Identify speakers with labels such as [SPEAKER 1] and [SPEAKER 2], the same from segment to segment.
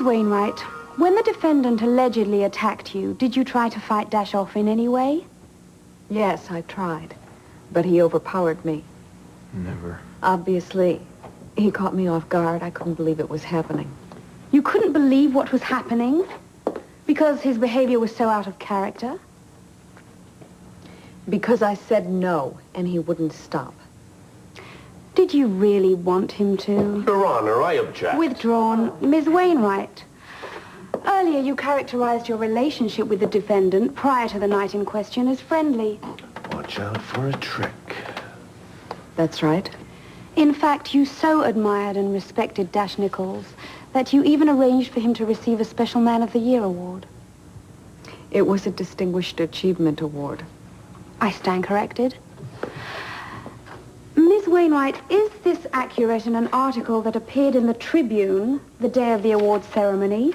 [SPEAKER 1] Wainwright, when the defendant allegedly attacked you, did you try to fight Dash off in any way?
[SPEAKER 2] Yes, I tried, but he overpowered me.
[SPEAKER 3] Never.
[SPEAKER 2] Obviously, he caught me off guard. I couldn't believe it was happening.
[SPEAKER 1] You couldn't believe what was happening because his behavior was so out of character?
[SPEAKER 2] Because I said no, and he wouldn't stop.
[SPEAKER 1] Did you really want him to?
[SPEAKER 4] Your Honor, I object.
[SPEAKER 1] Withdrawn. Ms. Wainwright, earlier you characterized your relationship with the defendant prior to the night in question as friendly.
[SPEAKER 4] Watch out for a trick.
[SPEAKER 2] That's right.
[SPEAKER 1] In fact, you so admired and respected Dash Nichols that you even arranged for him to receive a Special Man of the Year award.
[SPEAKER 2] It was a Distinguished Achievement Award.
[SPEAKER 1] I stand corrected. Ms. Wainwright, is this accurate in an article that appeared in the Tribune the day of the awards ceremony?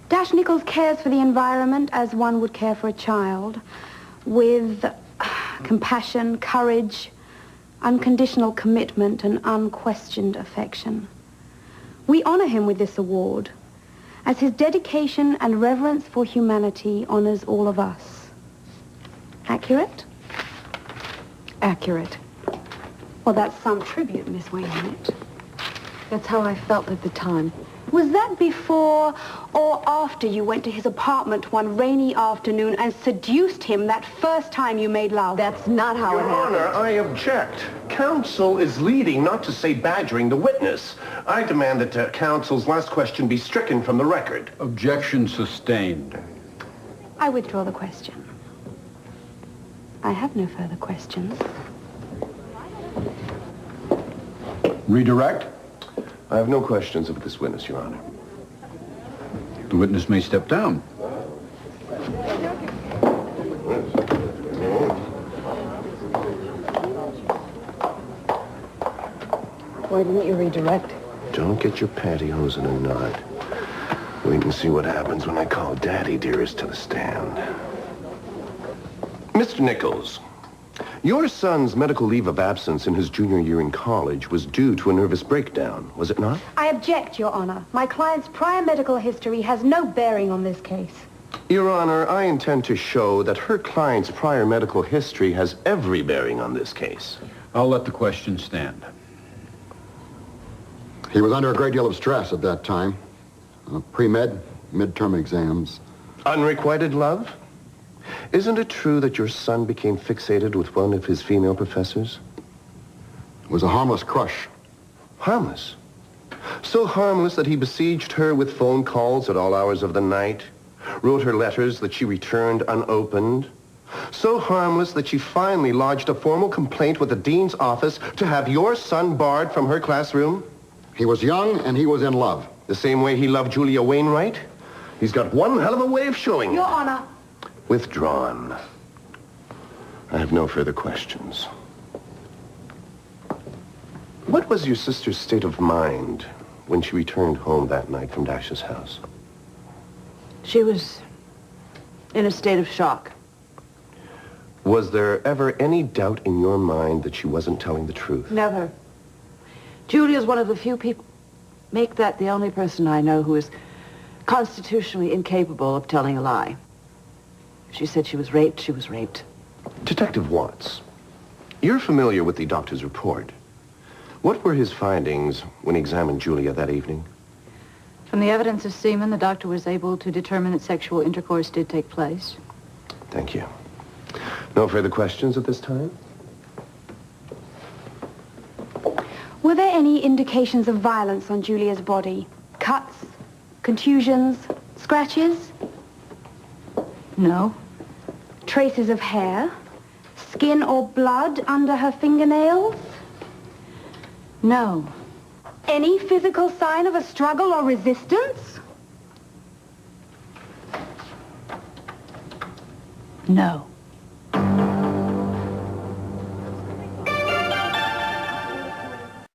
[SPEAKER 1] Dash Nichols cares for the environment as one would care for a child, with compassion, courage, unconditional commitment, and unquestioned affection. We honor him with this award, as his dedication and reverence for humanity honors all of us. Accurate?
[SPEAKER 2] Accurate.
[SPEAKER 1] Well, that's some tribute, Miss Wainwright.
[SPEAKER 2] That's how I felt at the time.
[SPEAKER 1] Was that before or after you went to his apartment one rainy afternoon and seduced him that first time you made love?
[SPEAKER 2] That's not how it
[SPEAKER 4] Your
[SPEAKER 2] happened.
[SPEAKER 4] Honor, I object. Counsel is leading, not to say badgering, the witness. I demand that counsel's last question be stricken from the record.
[SPEAKER 5] Objection sustained.
[SPEAKER 1] I withdraw the question. I have no further questions.
[SPEAKER 5] Redirect.
[SPEAKER 4] I have no questions of this witness, Your Honor.
[SPEAKER 5] The witness may step down.
[SPEAKER 2] Why didn't you redirect?
[SPEAKER 4] Don't get your pantyhose in a knot. Wait and see what happens when I call Daddy Dearest to the stand. Mr. Nichols, your son's medical leave of absence in his junior year in college was due to a nervous breakdown, was it not?
[SPEAKER 1] I object, Your Honor. My client's prior medical history has no bearing on this case.
[SPEAKER 4] Your Honor, I intend to show that her client's prior medical history has every bearing on this case.
[SPEAKER 5] I'll let the question stand.
[SPEAKER 6] He was under a great deal of stress at that time. Pre-med, midterm exams.
[SPEAKER 4] Unrequited love? Isn't it true that your son became fixated with one of his female professors?
[SPEAKER 6] It was a harmless crush.
[SPEAKER 4] Harmless? So harmless that he besieged her with phone calls at all hours of the night, wrote her letters that she returned unopened. So harmless that she finally lodged a formal complaint with the dean's office to have your son barred from her classroom?
[SPEAKER 6] He was young and he was in love.
[SPEAKER 4] The same way he loved Julia Wainwright? He's got one hell of a way of showing it.
[SPEAKER 1] Your Honor.
[SPEAKER 4] Withdrawn. I have no further questions. What was your sister's state of mind when she returned home that night from Dash's house?
[SPEAKER 2] She was in a state of shock.
[SPEAKER 4] Was there ever any doubt in your mind that she wasn't telling the truth?
[SPEAKER 2] Never. Julia's one of the few people, make that the only person I know who is constitutionally incapable of telling a lie. She said she was raped, she was raped.
[SPEAKER 4] Detective Watts, you're familiar with the doctor's report. What were his findings when he examined Julia that evening?
[SPEAKER 7] From the evidence of semen, the doctor was able to determine that sexual intercourse did take place.
[SPEAKER 4] Thank you. No further questions at this time?
[SPEAKER 1] Were there any indications of violence on Julia's body? Cuts, contusions, scratches?
[SPEAKER 7] No.
[SPEAKER 1] Traces of hair? Skin or blood under her fingernails?
[SPEAKER 7] No.
[SPEAKER 1] Any physical sign of a struggle or resistance?
[SPEAKER 7] No.